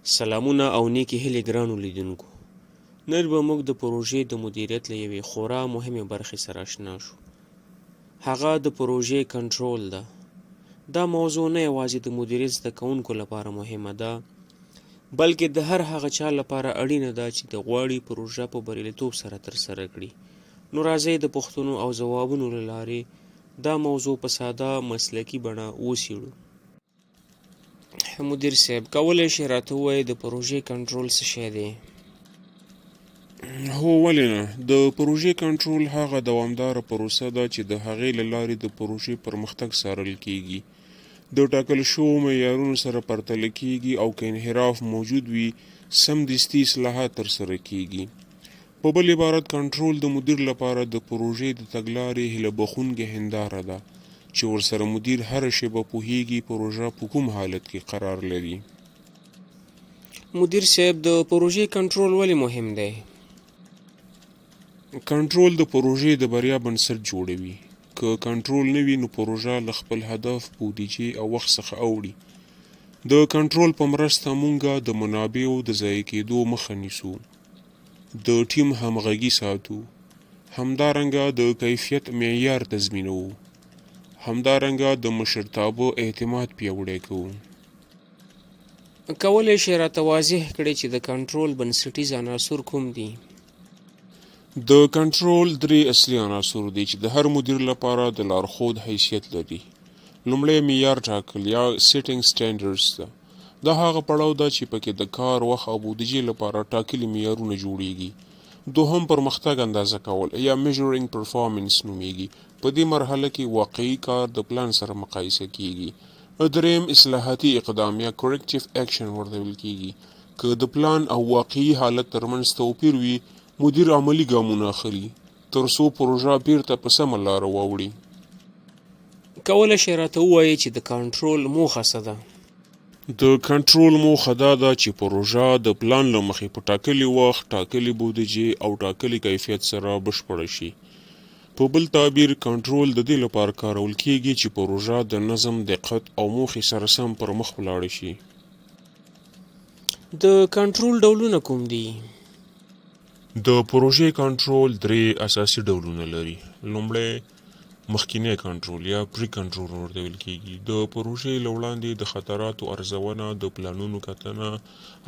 سلامونه او نیکې هیلې ګرانو لیدونکو. نن به موږ د پروژې د مدیریت له یوې خورا مهمې برخې سره آشنا شو. هغه د پروژې کنټرول ده. دا موضوع نه یوازې د مدیریت زده کوونکو لپاره مهمه ده، بلکې د هر هغه چا لپاره اړینه ده چې د غواړي پروژه په بریالیتوب سره ترسره کړي. نو راځئ د پوښتنو او ځوابونو له لارې دا موضوع په ساده مسلکي بڼه وڅېړو. مدیر صاحب، کولی شئ راته ووایئ د پروژې کنټرول څه شی دی؟ هو، ولې نه. د پروژې کنټرول هغه دوامداره پروسه ده چې د هغې له لارې د پروژې پرمختګ څارل کیږي، د ټاکل شوو معیارونو سره پرتله کیږي، او که انحراف موجود وي سمدستي اصلاحات ترسره کیږي. په بل عبارت، کنټرول د مدیر لپاره د پروژې د تګلارې هیله بخښونکې هنداره ده چې ورسره مدیر هره شیبه پوهیږي پروژه په کوم حالت کې قرار لري. مدیر صاحب، د پروژې کنټرول ولې مهم دی؟ کنټرول د پروژې د بریا بنسټ جوړوي. که کنټرول نه وي نو پروژه له خپل هدف، بودیجې او وخت څخه اوړي. د کنټرول په مرسته مونږه د منابعو د ضایع کېدو مخه نیسو، د ټیم همغږي ساتو، همدارنګه د کیفیت معیار تضمینوو، همدارنګه د مشرتابه اعتماد پیاوړی کوو. کولی شئ راته واضح کړئ چې د کنټرول بنسټیز عناصر کوم دي؟ د کنټرول 3 اصلي عناصر دي چې د هر مدیر لپاره د لارښود حیثیت لري. لومړی معیار ټاکل یا سیټینګ سټینډرډز ده. دا هغه پړاو ده چې پکې د کار، وخت او بودیجې لپاره ټاکلي معیارونه جوړیږي. دوهم پرمختګ اندازه کول یا میجرینګ پرفارمنس نومیږي. په دې مرحله کې واقعي کار د پلان سره مقایسه کیږي. دریم اصلاحاتي اقدام یا کریکټیو اکشن ورته ویل کیږي. که د پلان او واقعي حالت ترمنځ توپیر وي، مدیر عملی ګامونه اخلي ترڅو پروژه بیرته په سمه لاره واوړي. کولی شئ راته ووایئ چې د کنټرول موخه څه ده؟ د کنټرول موخه دا ده چې پروژه د پلان له مخې په ټاکلي وخت، ټاکلي بودیجې او ټاکلي کیفیت سره بشپړه شي. په بل تعبیر، کنټرول د دې لپاره کارول کیږي چې پروژه د نظم، دقت او موخې سره سم پر مخ ولاړه شي. د کنټرول ډولونه کوم دي؟ د پروژې کنټرول 3 اساسي ډولونه لري. لومړی مخکینی کنټرول یا پری کنټرول ورته ویل کیږي. د پروژې له وړاندې د خطراتو ارزونه، د پلانونو کتنه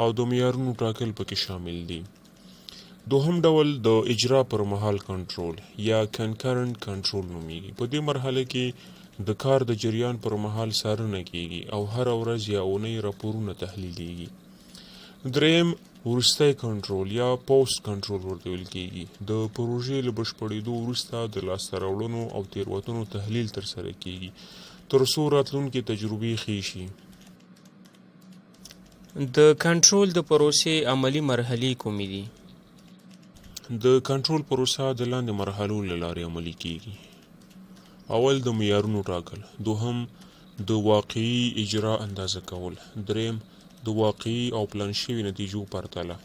او د معیارونو ټاکل پکې شامل دي. دوهم ډول د اجرا پر مهال کنټرول یا کنکرنت کنټرول نومیږي. په دې مرحله کې د کار د جریان پر مهال څارنه کیږي او هر ورځ یا اونۍ راپورونه تحلیلیږي. دریم وروستی کنټرول یا پوسټ کنټرول ورته ویل کیږي. د پروژې له بشپړېدو وروسته د لاسته راوړنو او تېروتنو تحلیل ترسره کیږي ترڅو راتلونکې تجربې ښې شي. د کنټرول د پروسې عملي مرحلې کومې دي؟ د کنټرول پروسه د لاندې مرحلو له لارې عملي کیږي. اول د معیارونو ټاکل، دوهم د واقعي اجرا اندازه کول، دریم د واقعي او پلان شوي نتیجو پرتله،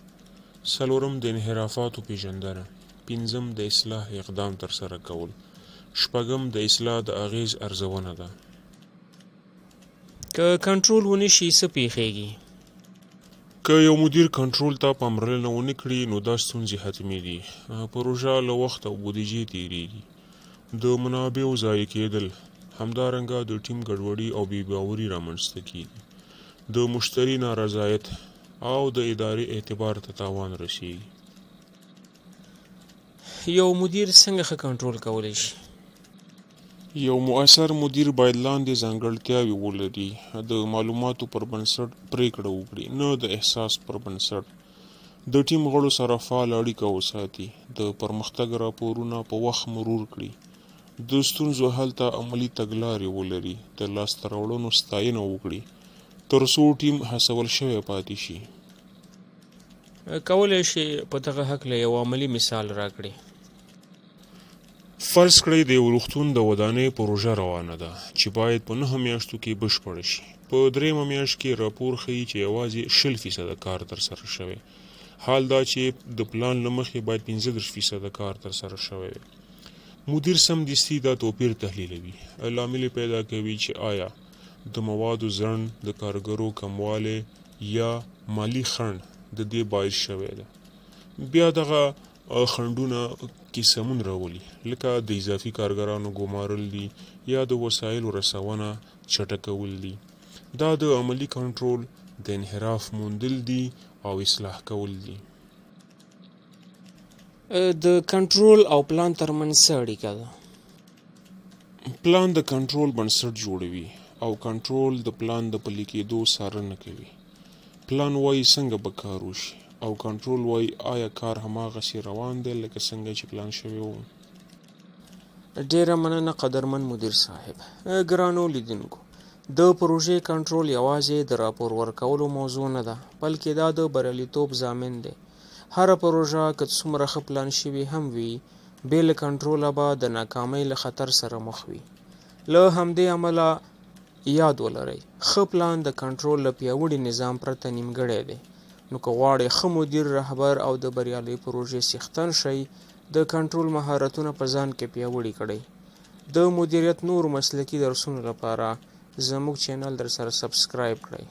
څلورم د انحرافاتو پیژندنه، پنځم د اصلاح اقدام ترسره کول، شپږم د اصلاح د اغیز ارزونه ده. که کنټرول ونه شي څه پیښیږي؟ که یو مدیر کنټرول ته پاملرنه ونه کړي نو دا ستونزې حتمي دي. پروژه له وخت او بودیجې تیریږي، د منابعو ضایع کېدل، همدارنګه د ټیم ګډوډي او بې باوري رامنځته کیږي، د مشتری نارضایت او د ادارې اعتبار ته تاوان رسیږي. یو مدیر څنګه ښه کنټرول کولی شي؟ یو مؤثر مدیر باید لاندې ځانګړتیاوې ولري. د معلوماتو پر بنسټ پریکړه وکړي، نه د احساس پر بنسټ. د ټیم غړو سره فعال اړیکه وساتي، د پرمختګ راپورونه په وخت مرور کړي، د ستونزو حل ته عملي تګلارې ولري، د لاسته راوړنو ستاینه وکړي ترڅو ټیم هڅول شوی پاتې شي. کولی شئ په دغه هکله یو عملي مثال راکړئ؟ فرض کړئ د یو روغتون د ودانۍ پروژه روانه ده چې باید په 9 میاشتو کې بشپړه شي. په 3مه میاشت کې راپور ښیي چې یوازې 20% کار ترسره شوی، حال دا چې د پلان له مخې باید 35% کار ترسره شوی وي. مدیر سمدستي دا توپیر تحلیلوي، لامل پیدا کوي چې آیا د موادو ځنډ، د کارګرو کموالی، یا مالی خنډ د دې باعث شوی ده. بیا دغه خنډونه کې سمون راولي، لکه د اضافي کارګرانو ګمارل دي یا د وسایلو رسونه چټکول دي. دا د عملی کنټرول د انحراف موندل دي او اصلاح کول دي. د کنټرول او پلان ترمنځ څه اړیکه ده؟ پلان د کنټرول بنسټ جوړوي او کنټرول د پلان د پلي کېدو څارنه کوي. پلان وایي څنګه به کار وشي او کنټرول وایي آیا کار هماغسې روان دی لکه څنګه چې پلان شوی و. ډیره مننه قدرمن مدیر صاحب. ګرانو لیدونکو، د پروژې کنټرول یوازې د راپور ورکولو موضوع نه ده، بلکې دا د بریالیتوب ضامن دی. هره پروژه که څومره ښه پلان شوي هم وي، بې له کنټروله به د ناکامۍ له خطر سره مخ وي. له همدې امله یاد ولرئ، ښه پلان د کنټرول له پیاوړي نظام پرته نیمګړی دی. نو که غواړئ ښه مدیر، رهبر او د بریالۍ پروژې څښتن شئ، د کنټرول مهارتونه په ځان کې پیاوړي کړئ. د مدیریت نور مسلکي درسونو لپاره زموږ چینل در سره سبسکرایب کړئ.